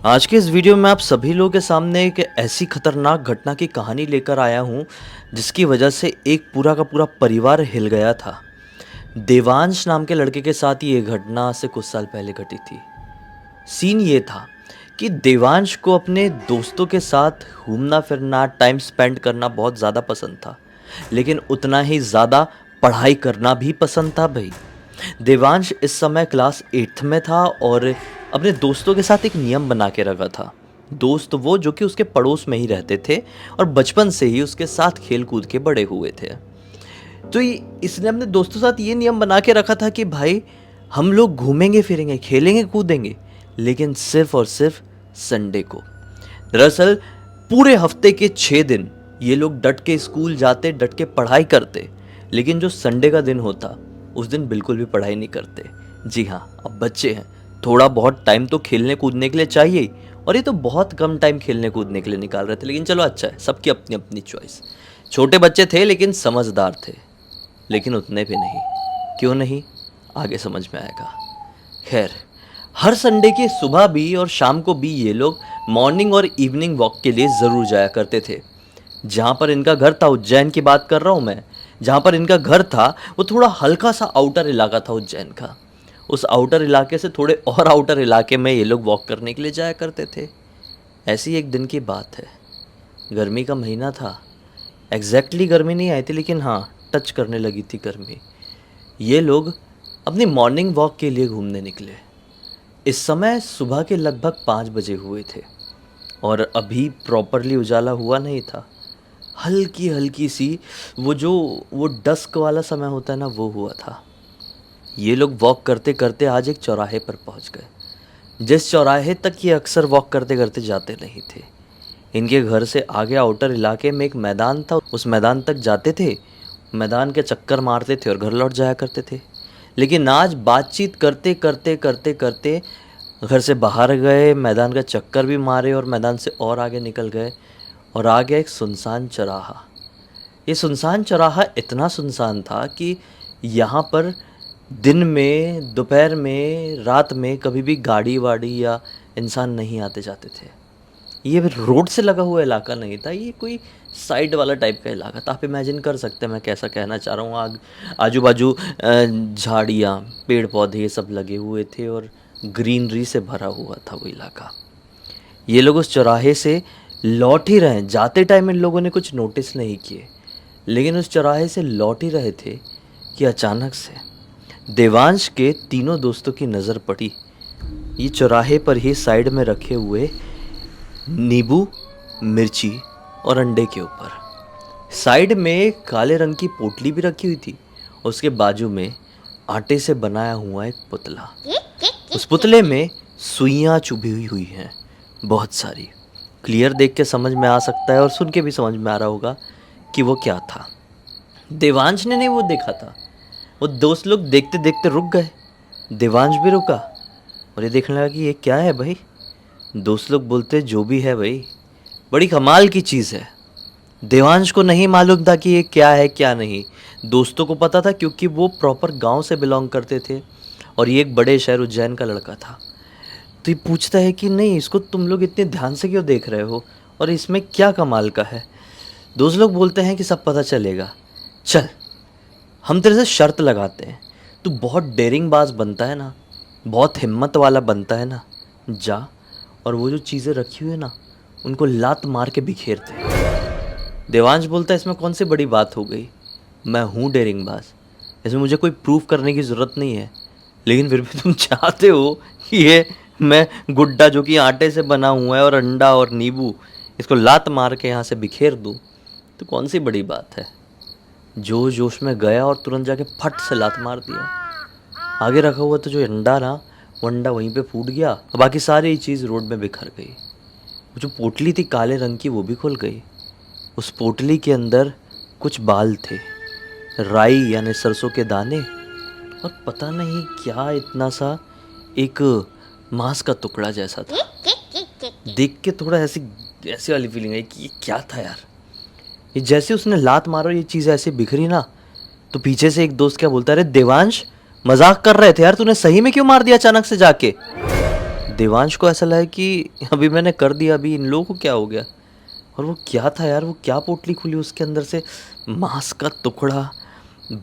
आज के इस वीडियो में आप सभी लोगों के सामने एक ऐसी खतरनाक घटना की कहानी लेकर आया हूँ जिसकी वजह से एक पूरा का पूरा परिवार हिल गया था। देवांश नाम के लड़के के साथ ये घटना से कुछ साल पहले घटी थी। सीन ये था कि देवांश को अपने दोस्तों के साथ घूमना फिरना टाइम स्पेंड करना बहुत ज़्यादा पसंद था, लेकिन उतना ही ज़्यादा पढ़ाई करना भी पसंद था भाई। देवांश इस समय क्लास 8th में था और अपने दोस्तों के साथ एक नियम बना के रखा था। दोस्त वो जो कि उसके पड़ोस में ही रहते थे और बचपन से ही उसके साथ खेल कूद के बड़े हुए थे। तो इसने अपने दोस्तों के साथ ये नियम बना के रखा था कि भाई हम लोग घूमेंगे फिरेंगे खेलेंगे कूदेंगे, लेकिन सिर्फ और सिर्फ संडे को। दरअसल पूरे हफ्ते के 6 दिन ये लोग डट के स्कूल जाते, डट के पढ़ाई करते, लेकिन जो संडे का दिन होता उस दिन बिल्कुल भी पढ़ाई नहीं करते। जी हाँ, अब बच्चे हैं, थोड़ा बहुत टाइम तो खेलने कूदने के लिए चाहिए, और ये तो बहुत कम टाइम खेलने कूदने के लिए निकाल रहे थे, लेकिन चलो अच्छा है, सबकी अपनी अपनी चॉइस। छोटे बच्चे थे लेकिन समझदार थे, लेकिन उतने भी नहीं। क्यों नहीं, आगे समझ में आएगा। खैर, हर संडे की सुबह भी और शाम को भी ये लोग मॉर्निंग और इवनिंग वॉक के लिए ज़रूर जाया करते थे। जहाँ पर इनका घर था, उज्जैन की बात कर रहा हूँ मैं, जहाँ पर इनका घर था वो थोड़ा हल्का सा आउटर इलाका था उज्जैन का। उस आउटर इलाके से थोड़े और आउटर इलाके में ये लोग वॉक करने के लिए जाया करते थे। ऐसी एक दिन की बात है, गर्मी का महीना था। एग्जैक्टली गर्मी नहीं आई थी, लेकिन हाँ टच करने लगी थी गर्मी। ये लोग अपनी मॉर्निंग वॉक के लिए घूमने निकले। इस समय सुबह के लगभग 5 बजे हुए थे और अभी प्रॉपरली उजाला हुआ नहीं था। हल्की हल्की सी वो डस्क वाला समय होता है ना, वो हुआ था। ये लोग वॉक करते करते आज एक चौराहे पर पहुंच गए, जिस चौराहे तक ये अक्सर वॉक करते करते जाते नहीं थे। इनके घर से आगे आउटर इलाके में एक मैदान था, उस मैदान तक जाते थे, मैदान के चक्कर मारते थे और घर लौट जाया करते थे। लेकिन आज बातचीत करते करते करते करते घर से बाहर गए, मैदान का चक्कर भी मारे और मैदान से और आगे निकल गए और आ गया एक सुनसान चौराहा। ये सुनसान चौराहा इतना सुनसान था कि यहाँ पर दिन में, दोपहर में, रात में कभी भी गाड़ी वाड़ी या इंसान नहीं आते जाते थे। ये रोड से लगा हुआ इलाका नहीं था, ये कोई साइड वाला टाइप का इलाका था। आप इमेजिन कर सकते हैं मैं कैसा कहना चाह रहा हूँ। आजू बाजू झाड़ियाँ, पेड़ पौधे ये सब लगे हुए थे और ग्रीनरी से भरा हुआ था वो इलाका। ये लोग उस चौराहे से लौट ही रहे, जाते टाइम इन लोगों ने कुछ नोटिस नहीं किए, लेकिन उस चौराहे से लौट ही रहे थे कि अचानक से देवांश के तीनों दोस्तों की नज़र पड़ी ये चौराहे पर ही साइड में रखे हुए नींबू, मिर्ची और अंडे के ऊपर। साइड में काले रंग की पोटली भी रखी हुई थी, उसके बाजू में आटे से बनाया हुआ एक पुतला। उस पुतले में सुइयां चुभी हुई हैं बहुत सारी। क्लियर देख के समझ में आ सकता है और सुन के भी समझ में आ रहा होगा कि वो क्या था। देवांश ने नहीं वो देखा था, वो दोस्त लोग देखते देखते रुक गए। देवांश भी रुका और ये देखने लगा कि ये क्या है भाई। दोस्त लोग बोलते जो भी है भाई, बड़ी कमाल की चीज़ है। देवांश को नहीं मालूम था कि ये क्या है क्या नहीं। दोस्तों को पता था क्योंकि वो प्रॉपर गांव से बिलोंग करते थे और ये एक बड़े शहर उज्जैन का लड़का था। तो ये पूछता है कि नहीं, इसको तुम लोग इतने ध्यान से क्यों देख रहे हो और इसमें क्या कमाल का है। दोस्त लोग बोलते हैं कि सब पता चलेगा, चल हम तेरे से शर्त लगाते हैं, तू बहुत डेयरिंग बाज बनता है ना, बहुत हिम्मत वाला बनता है ना, जा और वो जो चीज़ें रखी हुई है ना उनको लात मार के बिखेर दे। देवांश बोलता है इसमें कौन सी बड़ी बात हो गई, मैं हूँ डेयरिंग बाज, इसमें मुझे कोई प्रूफ करने की ज़रूरत नहीं है, लेकिन फिर भी तुम चाहते हो कि ये मैं गुड्डा जो कि आटे से बना हुआ है और अंडा और नींबू, इसको लात मार के यहाँ से बिखेर दूँ, तो कौन सी बड़ी बात है। जो जोश में गया और तुरंत जाके फट से लात मार दिया। आगे रखा हुआ तो जो अंडा ना, वो अंडा वहीं पे फूट गया और बाकी सारी चीज़ रोड में बिखर गई। वो जो पोटली थी काले रंग की, वो भी खुल गई। उस पोटली के अंदर कुछ बाल थे, राई यानी सरसों के दाने, और पता नहीं क्या इतना सा एक मांस का टुकड़ा जैसा था। देख के थोड़ा ऐसी वाली फीलिंग आई कि ये क्या था यार। ये जैसे उसने लात मारो, ये चीज़ ऐसे बिखरी ना, तो पीछे से एक दोस्त क्या बोलता है, अरे देवांश मजाक कर रहे थे यार, तूने सही में क्यों मार दिया अचानक से जाके। देवांश को ऐसा लगा कि अभी मैंने कर दिया, अभी इन लोगों को क्या हो गया? और वो क्या था यार, वो क्या पोटली खुली उसके अंदर से? मांस का टुकड़ा,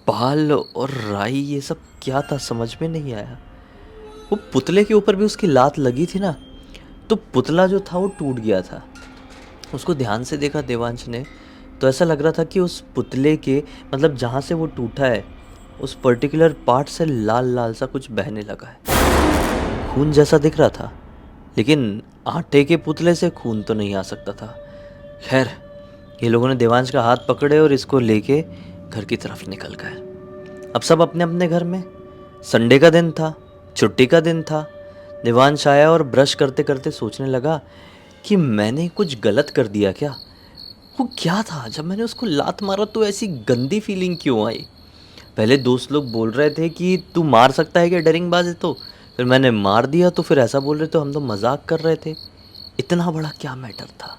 बाल और राई, ये सब क्या था समझ में नहीं आया। वो पुतले के ऊपर भी उसकी लात लगी थी ना, तो पुतला जो था वो टूट गया था। उसको ध्यान से देखा देवांश ने, तो ऐसा लग रहा था कि उस पुतले के मतलब जहाँ से वो टूटा है, उस पर्टिकुलर पार्ट से लाल लाल सा कुछ बहने लगा है। खून जैसा दिख रहा था, लेकिन आटे के पुतले से खून तो नहीं आ सकता था। खैर, ये लोगों ने देवांश का हाथ पकड़े और इसको लेके घर की तरफ निकल गए। अब सब अपने अपने घर में। संडे का दिन था, छुट्टी का दिन था। देवांश आया और ब्रश करते करते सोचने लगा कि मैंने कुछ गलत कर दिया क्या? वो क्या था, जब मैंने उसको लात मारा तो ऐसी गंदी फीलिंग क्यों आई? पहले दोस्त लोग बोल रहे थे कि तू मार सकता है क्या, डरिंगबाज है तो। फिर मैंने मार दिया तो फिर ऐसा बोल रहे तो हम तो मजाक कर रहे थे। इतना बड़ा क्या मैटर था?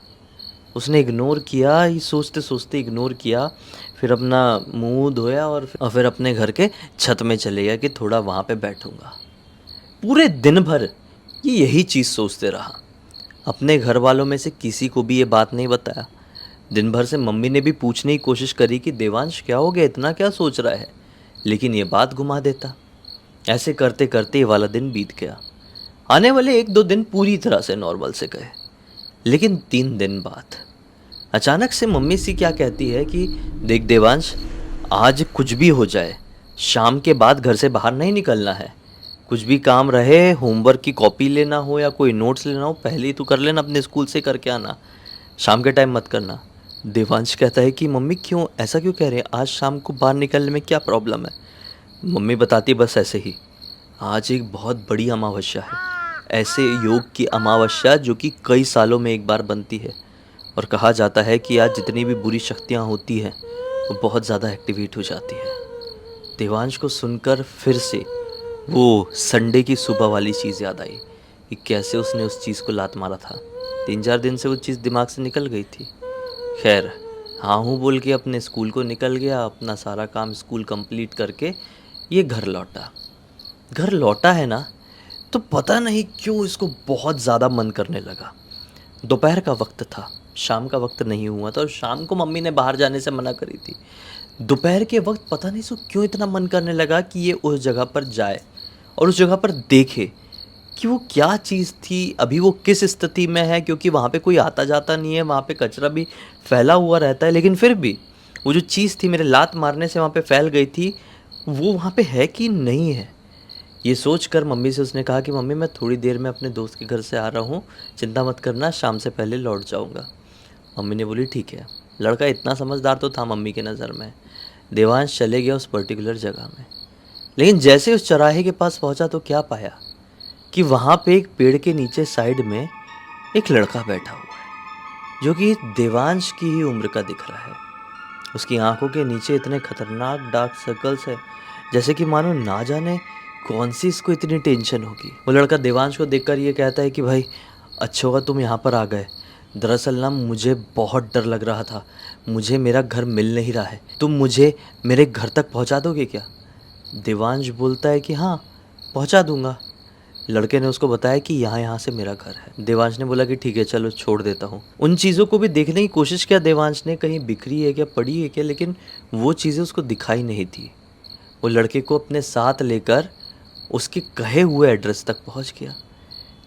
उसने इग्नोर किया, ये सोचते सोचते इग्नोर किया। फिर अपना मुंह धोया और फिर अपने घर के छत में चले गया कि थोड़ा वहाँ पे बैठूंगा। पूरे दिन भर ये यही चीज़ सोचते रहा। अपने घर वालों में से किसी को भी ये बात नहीं बताया। दिन भर से मम्मी ने भी पूछने की कोशिश करी कि देवांश क्या हो गया, इतना क्या सोच रहा है, लेकिन ये बात घुमा देता। ऐसे करते करते ये वाला दिन बीत गया। आने वाले 1-2 दिन पूरी तरह से नॉर्मल से गए, लेकिन 3 दिन बाद अचानक से मम्मी सी क्या कहती है कि देख देवांश, आज कुछ भी हो जाए शाम के बाद घर से बाहर नहीं निकलना है। कुछ भी काम रहे, होमवर्क की कॉपी लेना हो या कोई नोट्स लेना हो, पहले ही तू कर लेना, अपने स्कूल से करके आना, शाम के टाइम मत करना। देवांश कहता है कि मम्मी क्यों, ऐसा क्यों कह रहे हैं, आज शाम को बाहर निकलने में क्या प्रॉब्लम है? मम्मी बताती बस ऐसे ही, आज एक बहुत बड़ी अमावस्या है, ऐसे योग की अमावस्या जो कि कई सालों में एक बार बनती है, और कहा जाता है कि आज जितनी भी बुरी शक्तियाँ होती हैं वो बहुत ज़्यादा एक्टिवेट हो जाती है। देवांश को सुनकर फिर से वो संडे की सुबह वाली चीज़ याद आई कि कैसे उसने उस चीज़ को लात मारा था। 3-4 दिन से वो चीज़ दिमाग से निकल गई थी। खैर, हाँ हूँ बोल के अपने स्कूल को निकल गया, अपना सारा काम स्कूल कंप्लीट करके ये घर लौटा। घर लौटा है ना, तो पता नहीं क्यों इसको बहुत ज़्यादा मन करने लगा। दोपहर का वक्त था, शाम का वक्त नहीं हुआ था, और शाम को मम्मी ने बाहर जाने से मना करी थी। दोपहर के वक्त पता नहीं इसको क्यों इतना मन करने लगा कि ये उस जगह पर जाए और उस जगह पर देखे कि वो क्या चीज़ थी, अभी वो किस स्थिति में है, क्योंकि वहाँ पे कोई आता जाता नहीं है, वहाँ पे कचरा भी फैला हुआ रहता है, लेकिन फिर भी वो जो चीज़ थी मेरे लात मारने से वहाँ पे फैल गई थी, वो वहाँ पे है कि नहीं है। ये सोचकर मम्मी से उसने कहा कि मम्मी मैं थोड़ी देर में अपने दोस्त के घर से आ रहा हूँ, चिंता मत करना, शाम से पहले लौट जाऊँगा। मम्मी ने बोली ठीक है। लड़का इतना समझदार तो था मम्मी के नज़र में। देवांश चले गया उस पर्टिकुलर जगह में, लेकिन जैसे उस चौराहे के पास पहुंचा तो क्या पाया कि वहाँ पे एक पेड़ के नीचे साइड में एक लड़का बैठा हुआ है, जो कि देवांश की ही उम्र का दिख रहा है। उसकी आंखों के नीचे इतने खतरनाक डार्क सर्कल्स है, जैसे कि मानो ना जाने कौन सी इसको इतनी टेंशन होगी। वो लड़का देवांश को देखकर ये कहता है कि भाई अच्छा हुआ तुम यहाँ पर आ गए। दरअसल ना मुझे बहुत डर लग रहा था, मुझे मेरा घर मिल नहीं रहा है, तुम मुझे मेरे घर तक पहुँचा दोगे क्या? देवांश बोलता है कि हाँ पहुँचा दूंगा। लड़के ने उसको बताया कि यहाँ से मेरा घर है। देवांश ने बोला कि ठीक है चलो छोड़ देता हूँ। उन चीज़ों को भी देखने की कोशिश किया देवांश ने, कहीं बिखरी है क्या, पड़ी है क्या, लेकिन वो चीज़ें उसको दिखाई नहीं थी। वो लड़के को अपने साथ लेकर उसके कहे हुए एड्रेस तक पहुँच गया,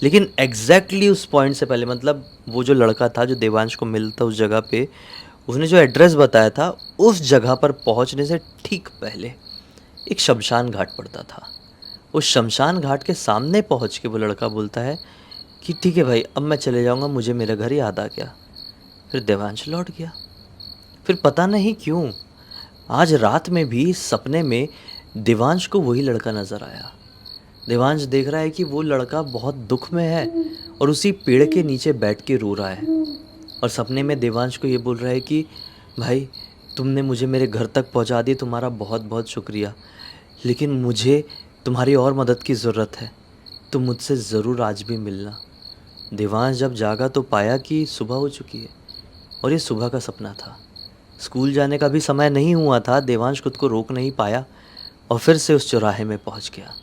लेकिन एग्जैक्टली उस पॉइंट से पहले, मतलब वो जो लड़का था जो देवांश को मिलता उस जगह पे, उसने जो एड्रेस बताया था उस जगह पर पहुँचने से ठीक पहले एक शमशान घाट पड़ता था। उस शमशान घाट के सामने पहुंच के वो लड़का बोलता है कि ठीक है भाई अब मैं चले जाऊंगा, मुझे मेरा घर याद आ गया। फिर देवांश लौट गया। फिर पता नहीं क्यों आज रात में भी सपने में देवांश को वही लड़का नज़र आया। देवांश देख रहा है कि वो लड़का बहुत दुख में है और उसी पेड़ के नीचे बैठ के रो रहा है, और सपने में देवांश को ये बोल रहा है कि भाई तुमने मुझे मेरे घर तक पहुंचा दिया, तुम्हारा बहुत बहुत शुक्रिया, लेकिन मुझे तुम्हारी और मदद की ज़रूरत है, तुम मुझसे ज़रूर आज भी मिलना। देवांश जब जागा तो पाया कि सुबह हो चुकी है, और ये सुबह का सपना था। स्कूल जाने का भी समय नहीं हुआ था। देवांश खुद को रोक नहीं पाया और फिर से उस चौराहे में पहुंच गया।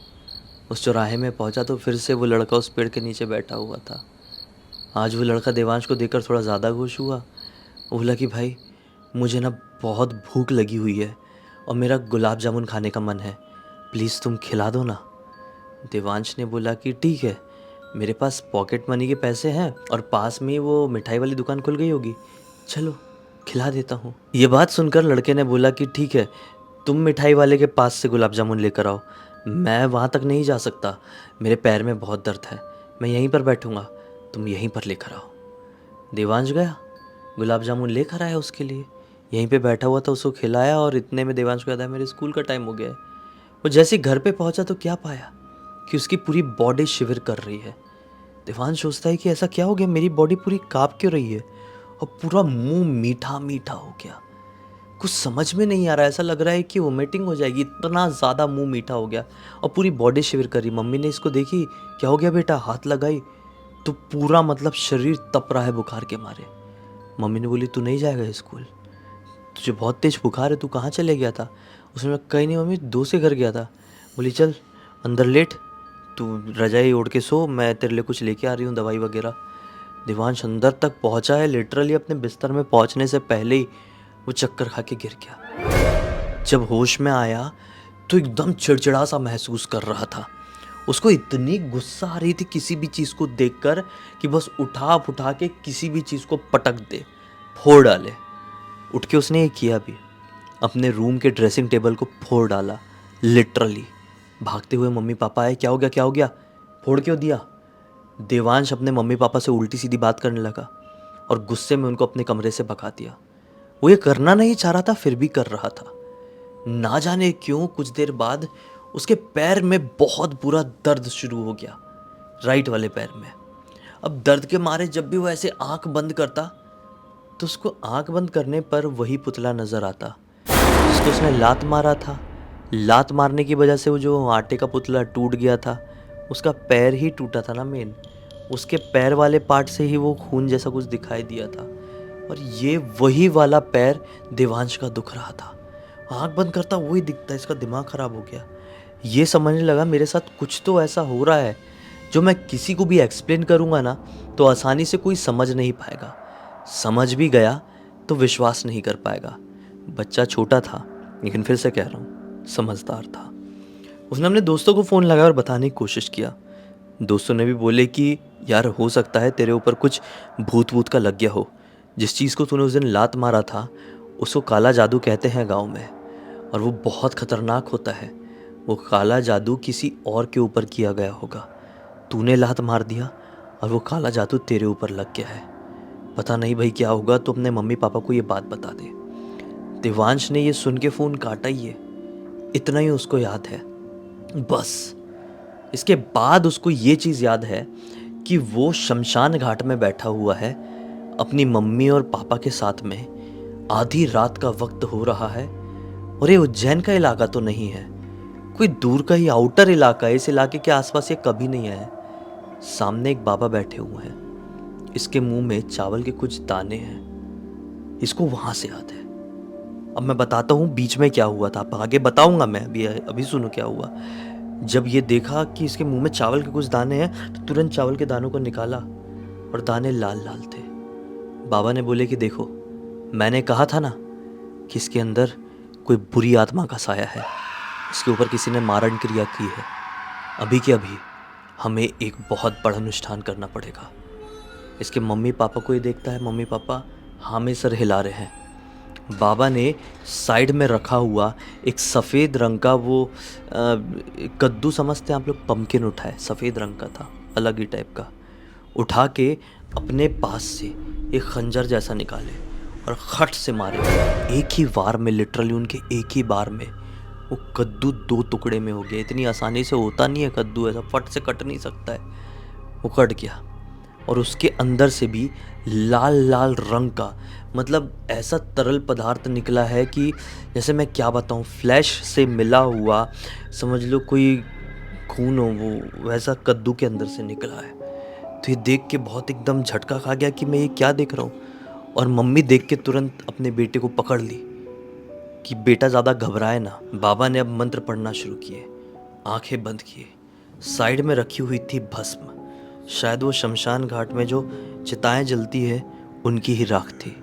उस चौराहे में पहुंचा तो फिर से वो लड़का उस पेड़ के नीचे बैठा हुआ था। आज वो लड़का देवांश को देखकर थोड़ा ज़्यादा खुश हुआ। वो बोला कि भाई मुझे ना बहुत भूख लगी हुई है और मेरा गुलाब जामुन खाने का मन है, प्लीज़ तुम खिला दो ना। देवांश ने बोला कि ठीक है, मेरे पास पॉकेट मनी के पैसे हैं और पास में ही वो मिठाई वाली दुकान खुल गई होगी, चलो खिला देता हूँ। ये बात सुनकर लड़के ने बोला कि ठीक है, तुम मिठाई वाले के पास से गुलाब जामुन लेकर आओ, मैं वहाँ तक नहीं जा सकता, मेरे पैर में बहुत दर्द है, मैं यहीं पर बैठूँगा, तुम यहीं पर लेकर आओ। देवांश गया, गुलाब जामुन लेकर आया उसके लिए, यहीं पे बैठा हुआ था, उसको खिलाया और इतने में देवांश को याद आया मेरे स्कूल का टाइम हो गया है। वो जैसे ही घर पे पहुंचा तो क्या पाया कि उसकी पूरी बॉडी शिविर कर रही है। देवांश सोचता है कि ऐसा क्या हो गया, मेरी बॉडी पूरी काँप क्यों रही है और पूरा मुंह मीठा मीठा हो गया। कुछ समझ में नहीं आ रहा, ऐसा लग रहा है कि वोमिटिंग हो जाएगी, इतना ज़्यादा मुंह मीठा हो गया और पूरी बॉडी शिविर कर रही। मम्मी ने इसको देखी, क्या हो गया बेटा, हाथ लगाई तो पूरा मतलब शरीर तप रहा है बुखार के मारे। मम्मी ने बोली तू नहीं जाएगा स्कूल, तुझे बहुत तेज बुखार है, तू कहाँ चले गया था। उसने बोला कहीं नहीं मम्मी, दोस्त के घर गया था। बोली चल अंदर लेट, तू रजाई ओढ़ के सो, मैं तेरे लिए कुछ लेके आ रही हूँ दवाई वगैरह। देवांश अंदर तक पहुँचा है, लिटरली अपने बिस्तर में पहुँचने से पहले ही वो चक्कर खा के गिर गया। जब होश में आया तो एकदम चिड़चिड़ा सा महसूस कर रहा था। उसको इतनी गुस्सा आ रही थी किसी भी चीज़ को देखकर कि बस उठा के किसी भी चीज़ को पटक दे, फोड़ डाले। उठ के उसने ये किया भी, अपने रूम के ड्रेसिंग टेबल को फोड़ डाला लिटरली। भागते हुए मम्मी पापा आए, क्या हो गया क्या हो गया, फोड़ क्यों दिया। देवांश अपने मम्मी पापा से उल्टी सीधी बात करने लगा और गुस्से में उनको अपने कमरे से भगा दिया। वो ये करना नहीं चाह रहा था फिर भी कर रहा था। ना जाने क्यों कुछ देर बाद उसके पैर में बहुत बुरा दर्द शुरू हो गया, राइट वाले पैर में। अब दर्द के मारे जब भी वो ऐसे आंख बंद करता तो उसको आंख बंद करने पर वही पुतला नजर आता जिसको उसने लात मारा था। लात मारने की वजह से वो जो आटे का पुतला टूट गया था, उसका पैर ही टूटा था ना मेन, उसके पैर वाले पार्ट से ही वो खून जैसा कुछ दिखाई दिया था और ये वही वाला पैर देवांश का दुख रहा था। आंख बंद करता वही दिखता, इसका दिमाग खराब हो गया। ये समझने लगा मेरे साथ कुछ तो ऐसा हो रहा है जो मैं किसी को भी एक्सप्लेन करूँगा ना तो आसानी से कोई समझ नहीं पाएगा, समझ भी गया तो विश्वास नहीं कर पाएगा। बच्चा छोटा था लेकिन फिर से कह रहा हूँ समझदार था। उसने अपने दोस्तों को फ़ोन लगाया और बताने की कोशिश किया। दोस्तों ने भी बोले कि यार हो सकता है तेरे ऊपर कुछ भूत वूत का लग गया हो, जिस चीज़ को तूने उस दिन लात मारा था उसको काला जादू कहते हैं गांव में और वो बहुत ख़तरनाक होता है। वो काला जादू किसी और के ऊपर किया गया होगा, तूने लात मार दिया और वो काला जादू तेरे ऊपर लग गया है। पता नहीं भाई क्या होगा, तो अपने मम्मी पापा को ये बात बता दे। देवांश ने ये सुन के फ़ोन काटा ही है, इतना ही उसको याद है बस। इसके बाद उसको ये चीज़ याद है कि वो शमशान घाट में बैठा हुआ है अपनी मम्मी और पापा के साथ में, आधी रात का वक्त हो रहा है और ये उज्जैन का इलाका तो नहीं है, कोई दूर का ही आउटर इलाका है। इस इलाके के आसपास ये कभी नहीं आया है। सामने एक बाबा बैठे हुए हैं, इसके मुंह में चावल के कुछ दाने हैं, इसको वहां से याद है। अब मैं बताता हूँ बीच में क्या हुआ था, आप आगे बताऊंगा मैं, अभी सुनो क्या हुआ। जब ये देखा कि इसके मुंह में चावल के कुछ दाने हैं तो तुरंत चावल के दानों को निकाला और दाने लाल लाल थे। बाबा ने बोले कि देखो मैंने कहा था ना कि इसके अंदर कोई बुरी आत्मा का साया है, इसके ऊपर किसी ने मारण क्रिया की है। अभी के अभी हमें एक बहुत बड़ा अनुष्ठान करना पड़ेगा। इसके मम्मी पापा को ये देखता है, मम्मी पापा हाँ में सर हिला रहे हैं। बाबा ने साइड में रखा हुआ एक सफ़ेद रंग का वो कद्दू समझते हैं आप लोग, पम्पकिन उठाए, सफ़ेद रंग का था, अलग ही टाइप का, उठा के अपने पास से एक खंजर जैसा निकाले और खट से मारे। एक ही बार में, लिटरली उनके एक ही बार में वो कद्दू 2 टुकड़े में हो गया। इतनी आसानी से होता नहीं है कद्दू, ऐसा फट से कट नहीं सकता है। वो कट गया और उसके अंदर से भी लाल लाल रंग का, मतलब ऐसा तरल पदार्थ निकला है कि जैसे मैं क्या बताऊँ, फ्लैश से मिला हुआ समझ लो कोई खून हो, वो वैसा कद्दू के अंदर से निकला है। तो ये देख के बहुत एकदम झटका खा गया कि मैं ये क्या देख रहा हूँ। और मम्मी देख के तुरंत अपने बेटे को पकड़ ली कि बेटा ज़्यादा घबराए ना। बाबा ने अब मंत्र पढ़ना शुरू किए, आंखें बंद किए, साइड में रखी हुई थी भस्म। शायद वो शमशान घाट में जो चिताएं जलती है उनकी ही राख थी।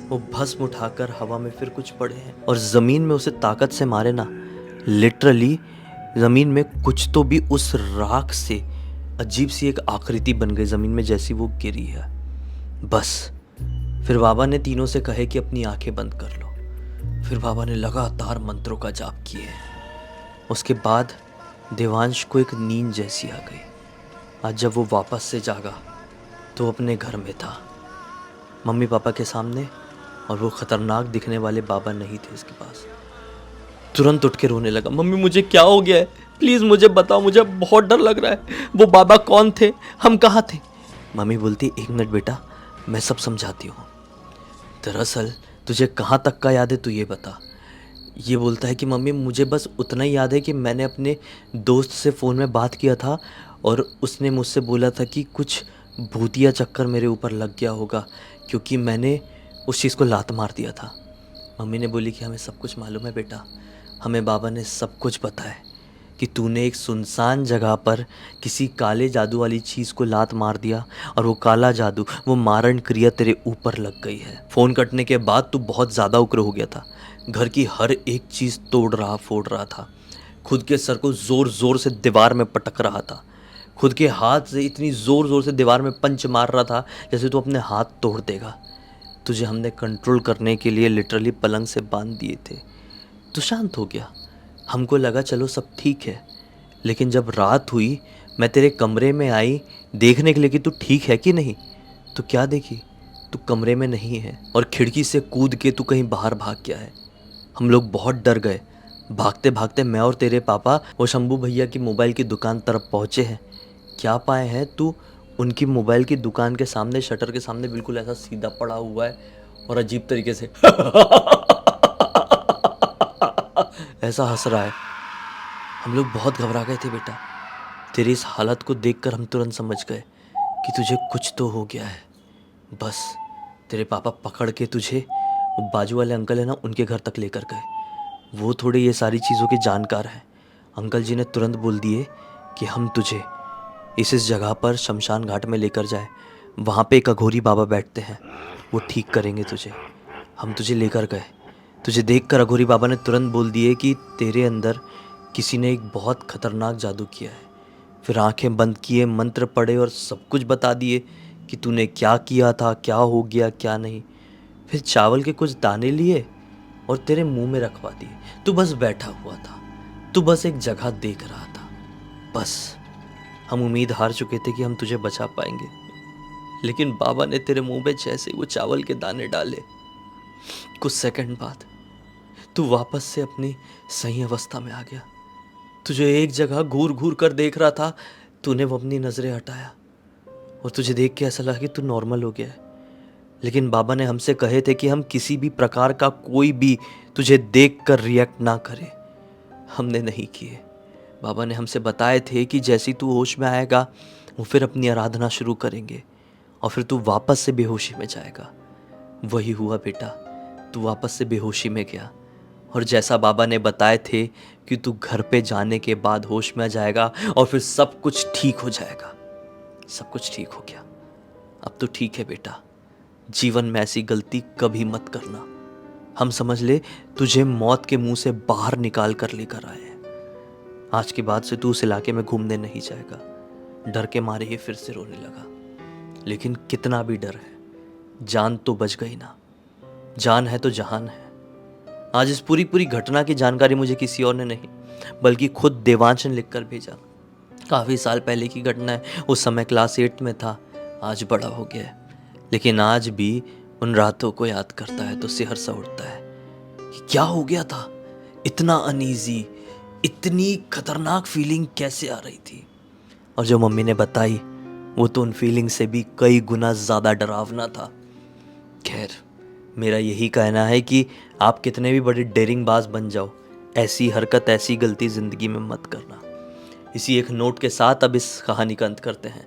वो भस्म उठाकर हवा में फिर कुछ पड़े हैं और ज़मीन में उसे ताकत से मारे ना, लिटरली ज़मीन में कुछ तो भी उस राख से अजीब सी एक आकृति बन गई ज़मीन में जैसी वो गिरी है। बस फिर बाबा ने तीनों से कहे कि अपनी आंखें बंद कर लो। फिर बाबा ने लगातार मंत्रों का जाप किए। उसके बाद देवांश को एक नींद जैसी आ गई। आज जब वो वापस से जागा तो अपने घर में था, मम्मी पापा के सामने, और वो खतरनाक दिखने वाले बाबा नहीं थे उसके पास। तुरंत उठ के रोने लगा, मम्मी मुझे क्या हो गया है, प्लीज़ मुझे बताओ, मुझे बहुत डर लग रहा है। वो बाबा कौन थे, हम कहाँ थे? मम्मी बोलती, 1 मिनट बेटा, मैं सब समझाती हूँ। दरअसल तुझे कहाँ तक का याद है तू ये बता। ये बोलता है कि मम्मी मुझे बस उतना ही याद है कि मैंने अपने दोस्त से फ़ोन में बात किया था और उसने मुझसे बोला था कि कुछ भूतिया चक्कर मेरे ऊपर लग गया होगा क्योंकि मैंने उस चीज़ को लात मार दिया था। मम्मी ने बोली कि हमें सब कुछ मालूम है बेटा, हमें बाबा ने सब कुछ बताया कि तूने एक सुनसान जगह पर किसी काले जादू वाली चीज़ को लात मार दिया और वो काला जादू, वो मारण क्रिया तेरे ऊपर लग गई है। फ़ोन कटने के बाद तू बहुत ज़्यादा उग्र हो गया था, घर की हर एक चीज़ तोड़ रहा फोड़ रहा था, खुद के सर को ज़ोर ज़ोर से दीवार में पटक रहा था, खुद के हाथ से इतनी ज़ोर ज़ोर से दीवार में पंच मार रहा था जैसे तू अपने हाथ तोड़ देगा। तुझे हमने कंट्रोल करने के लिए लिटरली पलंग से बांध दिए थे। तू शांत हो गया, हमको लगा चलो सब ठीक है। लेकिन जब रात हुई मैं तेरे कमरे में आई देखने के लिए कि तू ठीक है कि नहीं, तो क्या देखी, तू कमरे में नहीं है और खिड़की से कूद के तू कहीं बाहर भाग गया है। हम लोग बहुत डर गए। भागते भागते मैं और तेरे पापा वो शंभू भैया की मोबाइल की दुकान तरफ पहुँचे हैं। क्या पाए हैं, तू उनकी मोबाइल की दुकान के सामने, शटर के सामने बिल्कुल ऐसा सीधा पड़ा हुआ है और अजीब तरीके से ऐसा हंस रहा है। हम लोग बहुत घबरा गए थे बेटा। तेरी इस हालत को देखकर हम तुरंत समझ गए कि तुझे कुछ तो हो गया है। बस तेरे पापा पकड़ के तुझे वो बाजू वाले अंकल है ना, उनके घर तक लेकर गए। वो थोड़े ये सारी चीज़ों के जानकार हैं। अंकल जी ने तुरंत बोल दिए कि हम तुझे इस जगह पर शमशान घाट में लेकर जाए, वहाँ पे एक अघोरी बाबा बैठते हैं, वो ठीक करेंगे तुझे। हम तुझे लेकर गए। तुझे देखकर अघोरी बाबा ने तुरंत बोल दिए कि तेरे अंदर किसी ने एक बहुत खतरनाक जादू किया है। फिर आंखें बंद किए, मंत्र पढ़े और सब कुछ बता दिए कि तूने क्या किया था, क्या हो गया, क्या नहीं। फिर चावल के कुछ दाने लिए और तेरे मुंह में रखवा दिए। तू बस बैठा हुआ था, तू बस एक जगह देख रहा था। बस हम उम्मीद हार चुके थे कि हम तुझे बचा पाएंगे, लेकिन बाबा ने तेरे मुंह में जैसे ही वो चावल के दाने डाले, कुछ सेकंड बाद तू वापस से अपनी सही अवस्था में आ गया। तुझे एक जगह घूर घूर कर देख रहा था, तूने वो अपनी नज़रें हटाया और तुझे देख के ऐसा लगा कि तू नॉर्मल हो गया है। लेकिन बाबा ने हमसे कहे थे कि हम किसी भी प्रकार का कोई भी तुझे देख कर रिएक्ट ना करें। हमने नहीं किए। बाबा ने हमसे बताए थे कि जैसे तू होश में आएगा वो फिर अपनी आराधना शुरू करेंगे और फिर तू वापस से बेहोशी में जाएगा। वही हुआ बेटा, तू वापस से बेहोशी में गया और जैसा बाबा ने बताए थे कि तू घर पे जाने के बाद होश में आ जाएगा और फिर सब कुछ ठीक हो जाएगा। सब कुछ ठीक हो गया। अब तो ठीक है बेटा, जीवन में ऐसी गलती कभी मत करना। हम समझ ले तुझे मौत के मुंह से बाहर निकाल कर लेकर आए हैं। आज के बाद से तू उस इलाके में घूमने नहीं जाएगा। डर के मारे ही फिर से रोने लगा। लेकिन कितना भी डर है, जान तो बच गई ना। जान है तो जहान है। आज इस पूरी घटना की जानकारी मुझे किसी और ने नहीं बल्कि खुद देवांश ने लिखकर भेजा। काफ़ी साल पहले की घटना है, उस समय क्लास 8 में था, आज बड़ा हो गया है, लेकिन आज भी उन रातों को याद करता है तो सिहर सा उठता है कि क्या हो गया था। इतना अनईजी, इतनी खतरनाक फीलिंग कैसे आ रही थी। और जो मम्मी ने बताई वो तो उन फीलिंग से भी कई गुना ज़्यादा डरावना था। खैर, मेरा यही कहना है कि आप कितने भी बड़े डेरिंग बाज बन जाओ, ऐसी हरकत, ऐसी गलती ज़िंदगी में मत करना। इसी एक नोट के साथ अब इस कहानी का अंत करते हैं।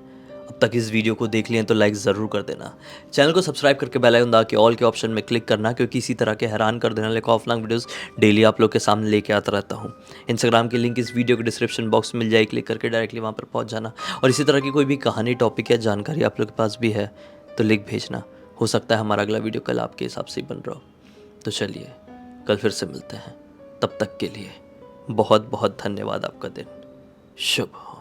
अब तक इस वीडियो को देख लिए तो लाइक ज़रूर कर देना। चैनल को सब्सक्राइब करके बेल आइकन दबा के ऑल के ऑप्शन में क्लिक करना, क्योंकि इसी तरह के हैरान कर देने वाले ऑफलाइन वीडियोस डेली आप लोग के सामने लेके आता रहता हूँ। इंस्टाग्राम की लिंक इस वीडियो के डिस्क्रिप्शन बॉक्स में मिल जाएगी, क्लिक करके डायरेक्टली वहाँ पर पहुँच जाना। और इसी तरह की कोई भी कहानी, टॉपिक या जानकारी आप लोग के पास भी है तो लिख भेजना। हो सकता है हमारा अगला वीडियो कल आपके हिसाब से ही बन रहा हो। तो चलिए कल फिर से मिलते हैं, तब तक के लिए बहुत बहुत धन्यवाद। आपका दिन शुभ हो।